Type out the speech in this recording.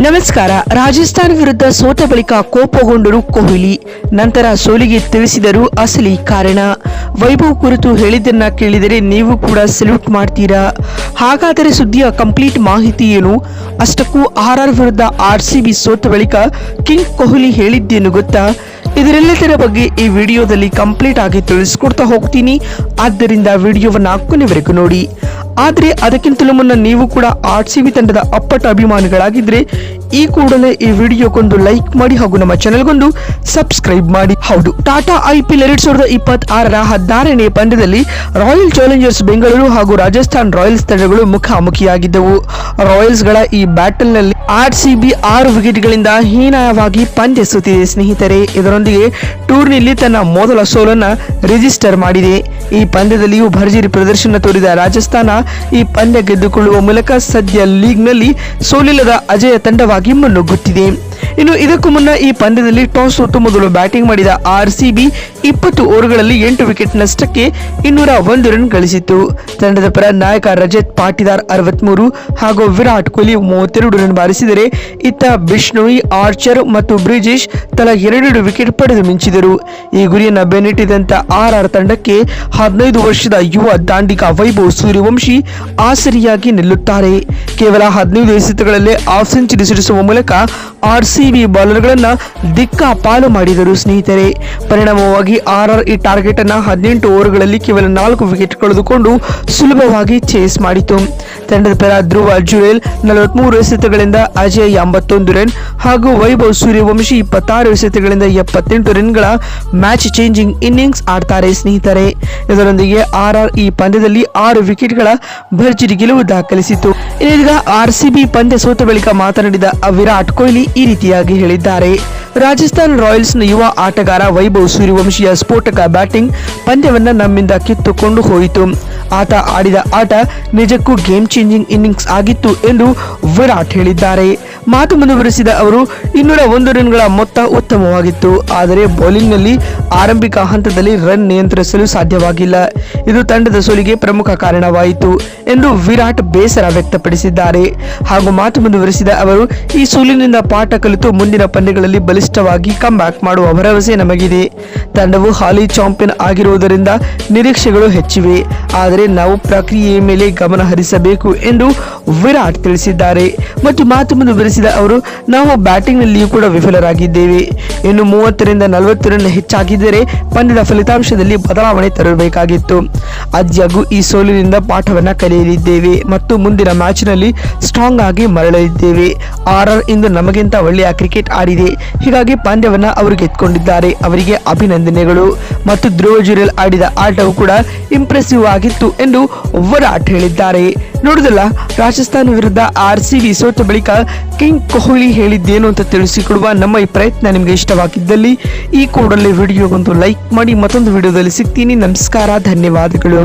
ನಮಸ್ಕಾರ. ರಾಜಸ್ಥಾನ ವಿರುದ್ಧ ಸೋತ ಬಳಿಕ ಕೋಪಗೊಂಡರು ಕೊಹ್ಲಿ. ನಂತರ ಸೋಲಿಗೆ ತಿಳಿಸಿದರು ಅಸಲಿ ಕಾರಣ. ವೈಭವ್ ಕುರಿತು ಹೇಳಿದ್ದನ್ನ ಕೇಳಿದರೆ ನೀವು ಕೂಡ ಸಲ್ಯೂಟ್ ಮಾಡ್ತೀರಾ. ಹಾಗಾದರೆ ಸುದ್ದಿಯ ಕಂಪ್ಲೀಟ್ ಮಾಹಿತಿ ಏನು? ಅಷ್ಟಕ್ಕೂ ಆರ್ಆರ್ ವಿರುದ್ಧ ಆರ್ಸಿಬಿ ಸೋತ ಬಳಿಕ ಕಿಂಗ್ ಕೊಹ್ಲಿ ಹೇಳಿದ್ದೇನು ಗೊತ್ತಾ? ಇದರೆಲ್ಲದರ ಬಗ್ಗೆ ಈ ವಿಡಿಯೋದಲ್ಲಿ ಕಂಪ್ಲೀಟ್ ಆಗಿ ತಿಳಿಸ್ಕೊಡ್ತಾ ಹೋಗ್ತೀನಿ. ಆದ್ದರಿಂದ ವಿಡಿಯೋವನ್ನ ಕೊನೆವರೆಗೂ ನೋಡಿ. ಆದರೆ ಅದಕ್ಕಿಂತಲೂ ಮುನ್ನ ನೀವು ಕೂಡ ಆರ್ಸಿಬಿ ತಂಡದ ಅಪ್ಪಟ ಅಭಿಮಾನಿಗಳಾಗಿದ್ರೆ ಈ ಕೂಡಲೇ ಈ ವಿಡಿಯೋಗೊಂದು ಲೈಕ್ ಮಾಡಿ ಹಾಗೂ ನಮ್ಮ ಚಾನೆಲ್ಗೊಂದು ಸಬ್ಸ್ಕ್ರೈಬ್ ಮಾಡಿ. ಹೌದು, ಟಾಟಾ IPL 2026ರ 16ನೇ ಪಂದ್ಯದಲ್ಲಿ ರಾಯಲ್ ಚಾಲೆಂಜರ್ಸ್ ಬೆಂಗಳೂರು ಹಾಗೂ ರಾಜಸ್ಥಾನ್ ರಾಯಲ್ಸ್ ತಂಡಗಳು ಮುಖಾಮುಖಿಯಾಗಿದ್ದವು. ರಾಯಲ್ಸ್ ಗಳ ಈ ಬ್ಯಾಟಲ್ ನಲ್ಲಿ ಆರ್ಸಿಬಿ 6 ವಿಕೆಟ್ಗಳಿಂದ ಹೀನಾಯವಾಗಿ ಪಂದ್ಯ ಸೋತಿದೆ ಸ್ನೇಹಿತರೆ. ಇದರೊಂದಿಗೆ ಟೂರ್ನಿಯಲ್ಲಿ ತನ್ನ ಮೊದಲ ಸೋಲನ್ನ ರಿಜಿಸ್ಟರ್ ಮಾಡಿದೆ. ಈ ಪಂದ್ಯದಲ್ಲಿಯೂ ಭರ್ಜರಿ ಪ್ರದರ್ಶನ ತೋರಿದ ರಾಜಸ್ಥಾನ ಈ ಪಂದ್ಯ ಗೆದ್ದುಕೊಳ್ಳುವ ಮೂಲಕ ಸದ್ಯ ಲೀಗ್ನಲ್ಲಿ ಸೋಲಿಲ್ಲದ ಅಜೇಯ ತಂಡವಾಗಿ ಮುನ್ನುಗ್ಗುತ್ತಿದೆ. ಇನ್ನು ಇದಕ್ಕೂ ಮುನ್ನ ಈ ಪಂದ್ಯದಲ್ಲಿ ಟಾಸ್ ಸೋತು ಮೊದಲು ಬ್ಯಾಟಿಂಗ್ ಮಾಡಿದ ಆರ್ಸಿಬಿ 20 ಓವರ್ಗಳಲ್ಲಿ 8 ವಿಕೆಟ್ ನಷ್ಟಕ್ಕೆ 201 ರನ್ ಗಳಿಸಿತ್ತು. ತಂಡದ ಪರ ನಾಯಕ ರಜತ್ ಪಾಟಿದಾರ್ 63 ಹಾಗೂ ವಿರಾಟ್ ಕೊಹ್ಲಿ 32 ರನ್ ಬಾರಿಸಿದರೆ ಇತ್ತ ಬಿಷ್ಣೋಯ್, ಆರ್ಚರ್ ಮತ್ತು ಬ್ರಿಜೇಶ್ ತಲಾ 2 ವಿಕೆಟ್ ಪಡೆದು ಮಿಂಚಿದರು. ಈ ಗುರಿಯನ್ನು ಬೆನ್ನಟ್ಟಿದಂತ ಆರ್ಆರ್ ತಂಡಕ್ಕೆ 15 ವರ್ಷದ ಯುವ ದಾಂಡಿಗ ವೈಭವ್ ಸೂರ್ಯವಂಶಿ ಆಸರಿಯಾಗಿ ನಿಲ್ಲುತ್ತಾರೆ. ಕೇವಲ 15 ಎಸೆತಗಳಲ್ಲೇ ಹಾಫ್ ಸೆಂಚುರಿ ಸಿಡಿಸುವ ಮೂಲಕ ಆರ್ಸಿಬಿ ಬೌಲರ್ಗಳನ್ನ ದಿಕ್ಕಾಪಾಲು ಮಾಡಿದರು ಸ್ನೇಹಿತರೆ. ಪರಿಣಾಮವಾಗಿ ಆರ್ಆರ್ ಈ ಟಾರ್ಗೆಟ್ ಅನ್ನ 18 ಓವರ್ಗಳಲ್ಲಿ ಕೇವಲ 4 ವಿಕೆಟ್ ಕಳೆದುಕೊಂಡು ಸುಲಭವಾಗಿ ಚೇಸ್ ಮಾಡಿತು. ತಂಡದ ಪರ ಧ್ರುವ ಜುರೇಲ್ 43 ಎಸೆತಗಳಿಂದ ಅಜಯ್ 81 ರನ್ ಹಾಗೂ ವೈಭವ್ ಸೂರ್ಯವಂಶಿ 26 ಎಸೆತಗಳಿಂದ 78 ರನ್ಗಳ ಮ್ಯಾಚ್ ಚೇಂಜಿಂಗ್ ಇನ್ನಿಂಗ್ಸ್ ಆಡ್ತಾರೆ ಸ್ನೇಹಿತರೆ. ಇದರೊಂದಿಗೆ ಆರ್ಆರ್ ಈ ಪಂದ್ಯದಲ್ಲಿ 6 ವಿಕೆಟ್ಗಳ ಭರ್ಜರಿ ಗೆಲುವು ದಾಖಲಿಸಿತು. ಇದೀಗ ಆರ್ಸಿಬಿ ಪಂದ್ಯ ಸೋತ ಬಳಿಕ ಮಾತನಾಡಿದ ವಿರಾಟ್ ಕೊಹ್ಲಿ ಈ ರೀತಿಯಾಗಿ ಹೇಳಿದ್ದಾರೆ. ರಾಜಸ್ಥಾನ್ ರಾಯಲ್ಸ್ನ ಯುವ ಆಟಗಾರ ವೈಭವ್ ಸೂರ್ಯವಂಶಿಯ ಸ್ಫೋಟಕ ಬ್ಯಾಟಿಂಗ್ ಪಂದ್ಯವನ್ನ ನಮ್ಮಿಂದ ಕಿತ್ತುಕೊಂಡು ಹೋಯಿತು. ಆತ ಆಡಿದ ಆಟ ನಿಜಕ್ಕೂ ಗೇಮ್ ಚೇಂಜಿಂಗ್ ಇನ್ನಿಂಗ್ಸ್ ಆಗಿತ್ತು ಎಂದು ವಿರಾಟ್ ಹೇಳಿದ್ದಾರೆ. ಮಾತು ಮುಂದುವರೆಸಿದ ಅವರು 201 ರನ್ಗಳ ಮೊತ್ತ ಉತ್ತಮವಾಗಿತ್ತು. ಆದರೆ ಬೌಲಿಂಗ್ನಲ್ಲಿ ಆರಂಭಿಕ ಹಂತದಲ್ಲಿ ರನ್ ನಿಯಂತ್ರಿಸಲು ಸಾಧ್ಯವಾಗಿಲ್ಲ. ಇದು ತಂಡದ ಸೋಲಿಗೆ ಪ್ರಮುಖ ಕಾರಣವಾಯಿತು ಎಂದು ವಿರಾಟ್ ಬೇಸರ ವ್ಯಕ್ತಪಡಿಸಿದ್ದಾರೆ. ಹಾಗೂ ಮಾತು ಮುಂದುವರೆಸಿದ ಅವರು, ಈ ಸೋಲಿನಿಂದ ಪಾಠ ಕಲಿತು ಮುಂದಿನ ಪಂದ್ಯಗಳಲ್ಲಿ ಬಲಿಷ್ಠವಾಗಿ ಕಮ್ಬ್ಯಾಕ್ ಮಾಡುವ ಭರವಸೆ ನಮಗಿದೆ. ತಂಡವು ಹಾಲಿ ಚಾಂಪಿಯನ್ ಆಗಿರುವುದರಿಂದ ನಿರೀಕ್ಷೆಗಳು ಹೆಚ್ಚಿವೆ. ಆದರೆ ನಾವು ಪ್ರಕ್ರಿಯೆಯ ಮೇಲೆ ಗಮನ ಹರಿಸಬೇಕು ಎಂದು ವಿರಾಟ್ ತಿಳಿಸಿದ್ದಾರೆ. ಮತ್ತು ಮಾತು ಮುಂದುವರೆಸಿದ ಅವರು, ನಾವು ಬ್ಯಾಟಿಂಗ್ ನಲ್ಲಿಯೂ ಕೂಡ ವಿಫಲರಾಗಿದ್ದೇವೆ. ಇನ್ನು 30ರಿಂದ 40 ರನ್ ಹೆಚ್ಚಾಗಿದ್ದರೆ ಪಂದ್ಯದ ಫಲಿತಾಂಶದಲ್ಲಿ ಬದಲಾವಣೆ ತರಬೇಕಾಗಿತ್ತು. ಆದ್ಯಾಗೂ ಈ ಸೋಲಿನಿಂದ ಪಾಠವನ್ನ ಕಲಿಯಲಿದ್ದೇವೆ ಮತ್ತು ಮುಂದಿನ ಮ್ಯಾಚ್ನಲ್ಲಿ ಸ್ಟ್ರಾಂಗ್ ಆಗಿ ಮರಳಲಿದ್ದೇವೆ. ಆರ್ಆರ್ ಇಂದು ನಮಗಿಂತ ಒಳ್ಳೆಯ ಕ್ರಿಕೆಟ್ ಆಡಿದೆ. ಹೀಗಾಗಿ ಪಂದ್ಯವನ್ನ ಅವರು ಗೆದ್ದುಕೊಂಡಿದ್ದಾರೆ. ಅವರಿಗೆ ಅಭಿನಂದನೆಗಳು. ಮತ್ತು ಧ್ರುವ ಜುರೇಲ್ ಆಡಿದ ಆಟವು ಕೂಡ ಇಂಪ್ರೆಸಿವ್ ಆಗಿತ್ತು ಎಂದು ವಿರಾಟ್ ಹೇಳಿದ್ದಾರೆ. ನೋಡುದಲ್ಲ, ರಾಜಸ್ಥಾನ ವಿರುದ್ಧ ಆರ್ಸಿಬಿ ಸೋತ ಬಳಿಕ ಕಿಂಗ್ ಕೊಹ್ಲಿ ಹೇಳಿದ್ದೇನು ಅಂತ ತಿಳಿಸಿಕೊಡುವ ನಮ್ಮ ಈ ಪ್ರಯತ್ನ ನಿಮಗೆ ಇಷ್ಟವಾಗಿದ್ದಲ್ಲಿ ಈ ಕೂಡಲೇ ವಿಡಿಯೋಗೊಂದು ಲೈಕ್ ಮಾಡಿ. ಮತ್ತೊಂದು ವಿಡಿಯೋದಲ್ಲಿ ಸಿಗ್ತೀನಿ. ನಮಸ್ಕಾರ, ಧನ್ಯವಾದಗಳು.